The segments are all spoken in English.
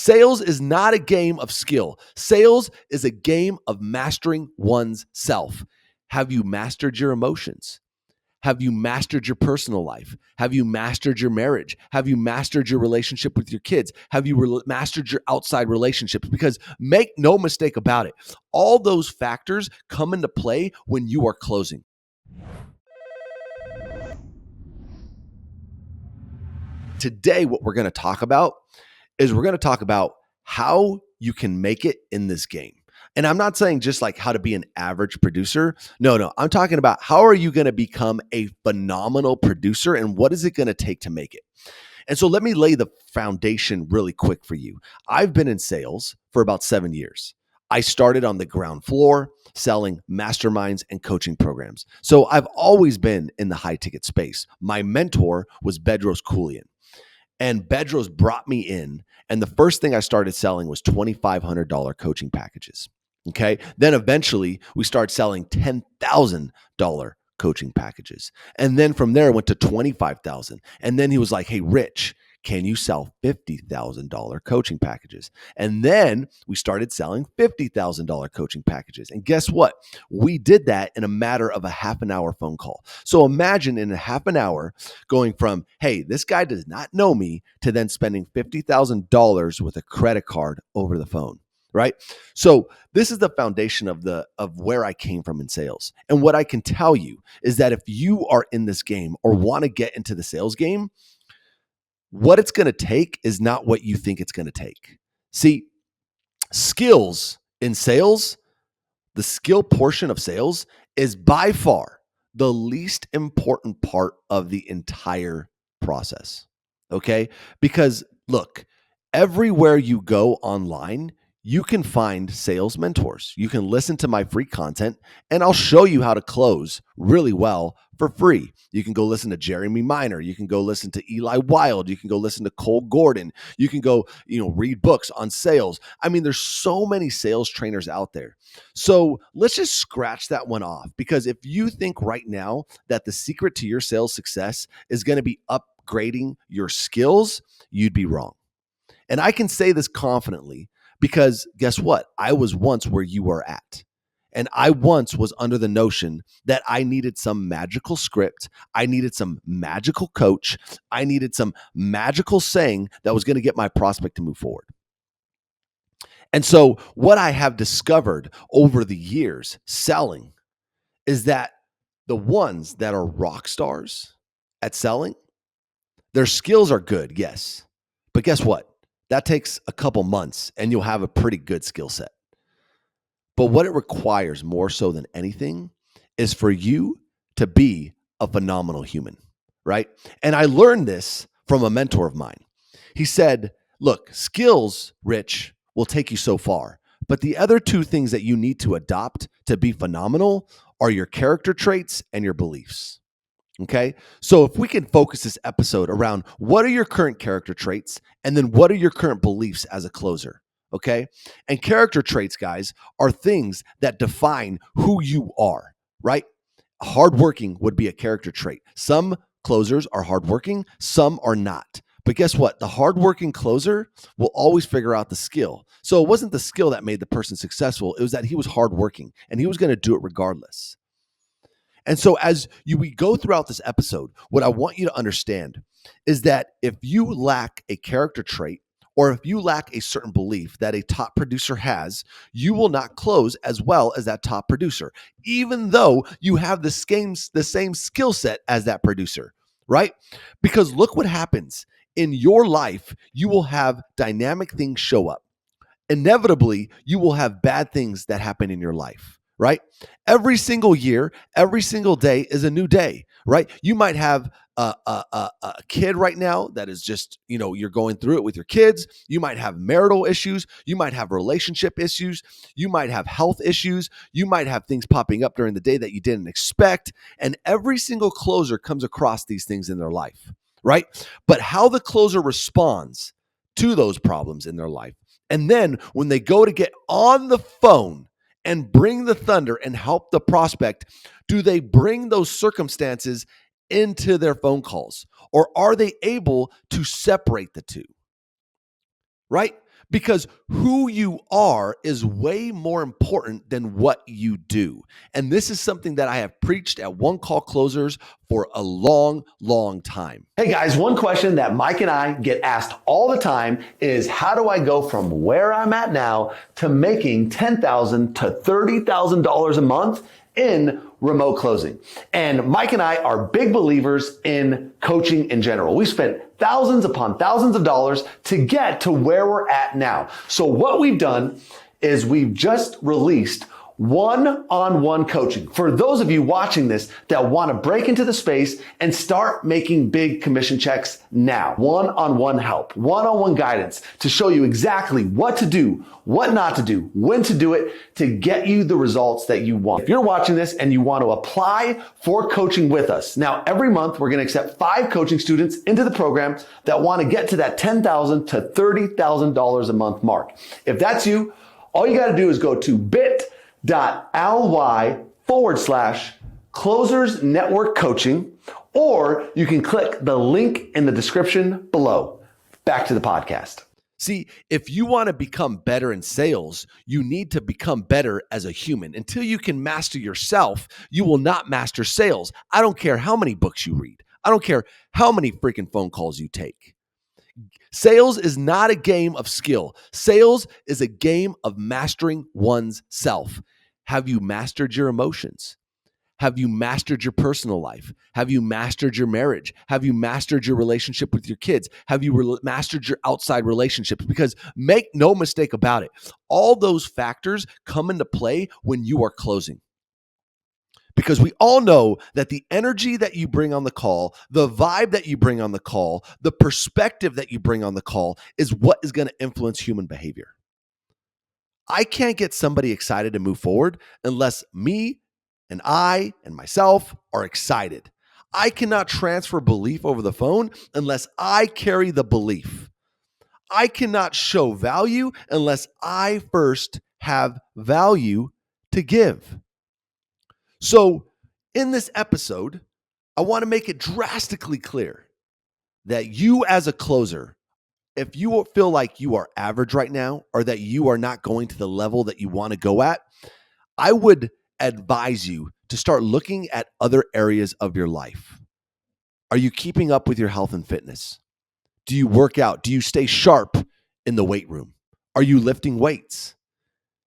Sales is not a game of skill. Sales is a game of mastering one's self. Have you mastered your emotions? Have you mastered your personal life? Have you mastered your marriage? Have you mastered your relationship with your kids? Have you mastered your outside relationships? Because make no mistake about it, all those factors come into play when you are closing. Today, what we're going to talk about is we're going to talk about how you can make it in this game. And I'm not saying just like how to be an average producer. No. I'm talking about how are you going to become a phenomenal producer and what is it going to take to make it? And so let me lay the foundation really quick for you. I've been in sales for about 7 years. I started on the ground floor selling masterminds and coaching programs. So I've always been in the high ticket space. My mentor was Bedros Keuilian. And Bedros brought me in, and the first thing I started selling was $2,500 coaching packages. Okay. Then eventually we started selling $10,000 coaching packages. And then from there, it went to $25,000. And then he was like, hey, Rich, can you sell $50,000 coaching packages? And then we started selling $50,000 coaching packages. And guess what? We did that in a matter of a half an hour phone call. So imagine in a half an hour going from, hey, this guy does not know me, to then spending $50,000 with a credit card over the phone. Right? So this is the foundation of where I came from in sales. And what I can tell you is that if you are in this game or want to get into the sales game, what it's going to take is not what you think it's going to take. See, skills in sales, the skill portion of sales is by far the least important part of the entire process. Okay? Because look, everywhere you go online, you can find sales mentors. You can listen to my free content and I'll show you how to close really well for free. You can go listen to Jeremy Miner. You can go listen to Eli Wild. You can go listen to Cole Gordon. You can go, read books on sales. I mean, there's so many sales trainers out there. So let's just scratch that one off, because if you think right now that the secret to your sales success is going to be upgrading your skills, you'd be wrong. And I can say this confidently because guess what? I was once where you are at. And I once was under the notion that I needed some magical script. I needed some magical coach. I needed some magical saying that was going to get my prospect to move forward. And so what I have discovered over the years selling is that the ones that are rock stars at selling, their skills are good, yes. But guess what? That takes a couple months and you'll have a pretty good skill set. But what it requires more so than anything is for you to be a phenomenal human, right? And I learned this from a mentor of mine. He said, look, skills, Rich, will take you so far. But the other two things that you need to adopt to be phenomenal are your character traits and your beliefs. Okay. So if we can focus this episode around what are your current character traits and then what are your current beliefs as a closer. Okay. And character traits, guys, are things that define who you are, right? Hardworking would be a character trait. Some closers are hardworking, some are not. But guess what? The hardworking closer will always figure out the skill. So it wasn't the skill that made the person successful. It was that he was hardworking and he was going to do it regardless. And so as we go throughout this episode, what I want you to understand is that if you lack a character trait or if you lack a certain belief that a top producer has, you will not close as well as that top producer, even though you have the same skill set as that producer, right? Because look what happens. In your life, you will have dynamic things show up. Inevitably, you will have bad things that happen in your life. Right? Every single year, every single day is a new day, right? You might have a kid right now that is just, you're going through it with your kids. You might have marital issues. You might have relationship issues. You might have health issues. You might have things popping up during the day that you didn't expect. And every single closer comes across these things in their life, right? But how the closer responds to those problems in their life, and then when they go to get on the phone and bring the thunder and help the prospect, do they bring those circumstances into their phone calls? Or are they able to separate the two? Right? Because who you are is way more important than what you do. And this is something that I have preached at One Call Closers for a long, long time. Hey guys, one question that Mike and I get asked all the time is how do I go from where I'm at now to making $10,000 to $30,000 a month in remote closing? And Mike and I are big believers in coaching in general. We spent thousands upon thousands of dollars to get to where we're at now. So what we've done is we've just released one-on-one coaching for those of you watching this that want to break into the space and start making big commission checks now. One-on-one help, one-on-one guidance to show you exactly what to do, what not to do, when to do it to get you the results that you want. If you're watching this and you want to apply for coaching with us, now every month we're going to accept 5 coaching students into the program that want to get to that $10,000 to $30,000 a month mark. If that's you, all you got to do is go to bit.ly/Closers Network Coaching, or you can click the link in the description below. Back to the podcast. See, if you want to become better in sales, you need to become better as a human. Until you can master yourself, you will not master sales. I don't care how many books you read. I don't care how many freaking phone calls you take. Sales is not a game of skill. Sales is a game of mastering one's self. Have you mastered your emotions? Have you mastered your personal life? Have you mastered your marriage? Have you mastered your relationship with your kids? Have you mastered your outside relationships? Because make no mistake about it, all those factors come into play when you are closing. Because we all know that the energy that you bring on the call, the vibe that you bring on the call, the perspective that you bring on the call is what is going to influence human behavior. I can't get somebody excited to move forward unless me and I and myself are excited. I cannot transfer belief over the phone unless I carry the belief. I cannot show value unless I first have value to give. So in this episode, I want to make it drastically clear that you as a closer, if you feel like you are average right now or that you are not going to the level that you want to go at, I would advise you to start looking at other areas of your life. Are you keeping up with your health and fitness? Do you work out? Do you stay sharp in the weight room? Are you lifting weights?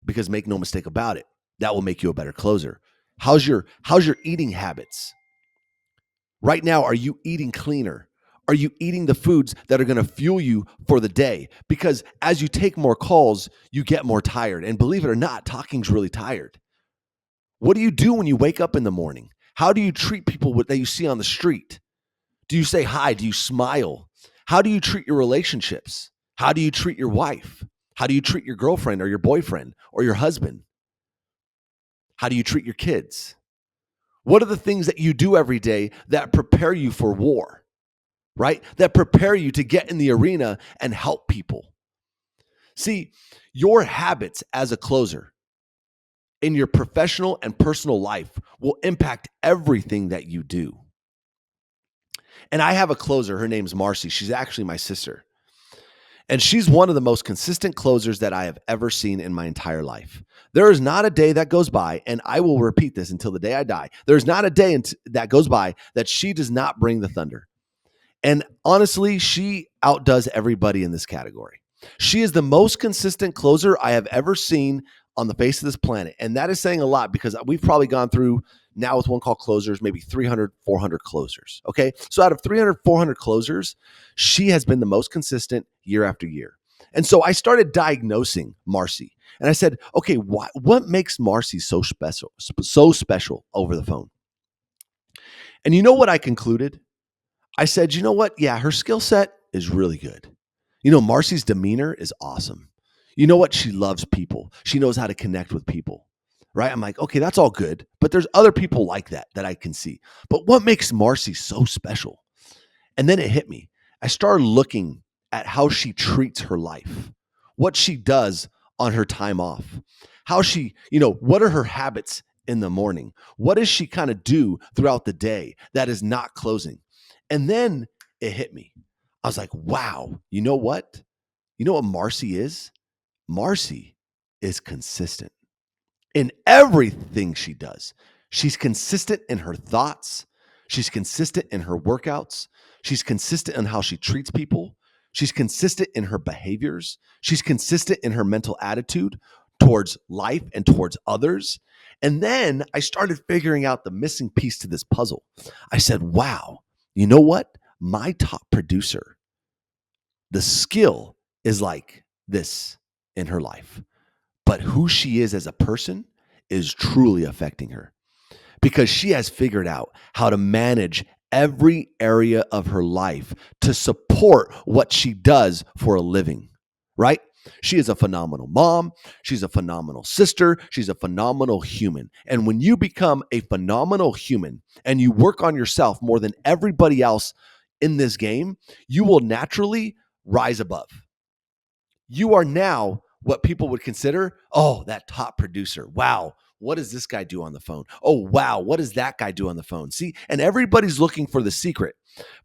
Because make no mistake about it, that will make you a better closer. How's your eating habits? Right now, are you eating cleaner? Are you eating the foods that are going to fuel you for the day? Because as you take more calls, you get more tired. And believe it or not, talking's really tired. What do you do when you wake up in the morning? How do you treat people that you see on the street? Do you say hi? Do you smile? How do you treat your relationships? How do you treat your wife? How do you treat your girlfriend or your boyfriend or your husband? How do you treat your kids? What are the things that you do every day that prepare you for war, right? That prepare you to get in the arena and help people. See, your habits as a closer in your professional and personal life will impact everything that you do. And I have a closer. Her name's Marcy. She's actually my sister. And she's one of the most consistent closers that I have ever seen in my entire life. There is not a day that goes by, and I will repeat this until the day I die. There's not a day that goes by that she does not bring the thunder. And honestly, she outdoes everybody in this category. She is the most consistent closer I have ever seen on the face of this planet. And that is saying a lot because we've probably gone through now with One Call Closers, maybe 300, 400 closers. Okay. So out of 300, 400 closers, she has been the most consistent year after year. And so I started diagnosing Marcy and I said, okay, what makes Marcy so special over the phone? And you know what I concluded? I said, you know what? Yeah, her skill set is really good. You know, Marcy's demeanor is awesome. You know what? She loves people. She knows how to connect with people, right? I'm like, okay, that's all good. But there's other people like that I can see. But what makes Marcy so special? And then it hit me. I started looking at how she treats her life, what she does on her time off, how she, what are her habits in the morning? What does she kind of do throughout the day that is not closing? And then it hit me. I was like, wow, you know what? You know what Marcy is? Marcy is consistent in everything she does. She's consistent in her thoughts. She's consistent in her workouts. She's consistent in how she treats people. She's consistent in her behaviors. She's consistent in her mental attitude towards life and towards others. And then I started figuring out the missing piece to this puzzle. I said, wow, you know what? My top producer, the skill is like this in her life, but who she is as a person is truly affecting her because she has figured out how to manage every area of her life to support what she does for a living, right? She is a phenomenal mom. She's a phenomenal sister. She's a phenomenal human. And when you become a phenomenal human and you work on yourself more than everybody else in this game, you will naturally rise above. You are now what people would consider, oh, that top producer. Wow. What does this guy do on the phone? Oh, wow. What does that guy do on the phone? See, and everybody's looking for the secret.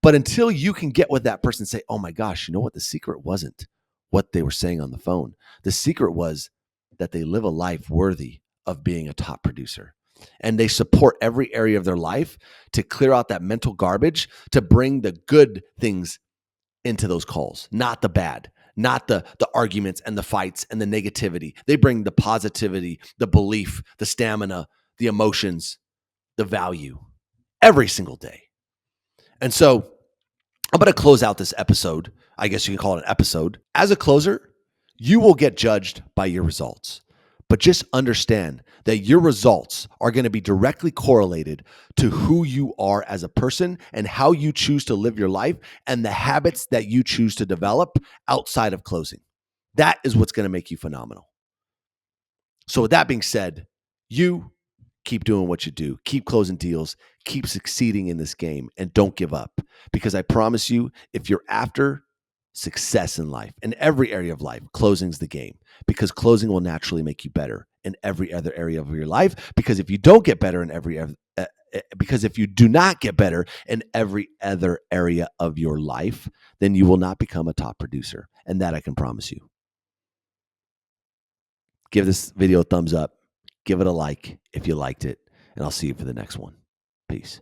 But until you can get with that person and say, oh my gosh, you know what? The secret wasn't what they were saying on the phone. The secret was that they live a life worthy of being a top producer. And they support every area of their life to clear out that mental garbage, to bring the good things into those calls, not the bad, not the arguments and the fights and the negativity. They bring the positivity, the belief, the stamina, the emotions, the value every single day. And so I'm going to close out this episode. I guess you can call it an episode. As a closer, you will get judged by your results. But just understand that your results are going to be directly correlated to who you are as a person and how you choose to live your life and the habits that you choose to develop outside of closing. That is what's going to make you phenomenal. So with that being said, you keep doing what you do, keep closing deals, keep succeeding in this game, and don't give up. Because I promise you, if you're after success in life, in every area of life, closing's the game. Because closing will naturally make you better in every other area of your life. Because if you don't get better in because if you do not get better in every other area of your life, then you will not become a top producer. And that I can promise you. Give this video a thumbs up. Give it a like if you liked it. And I'll see you for the next one. Peace.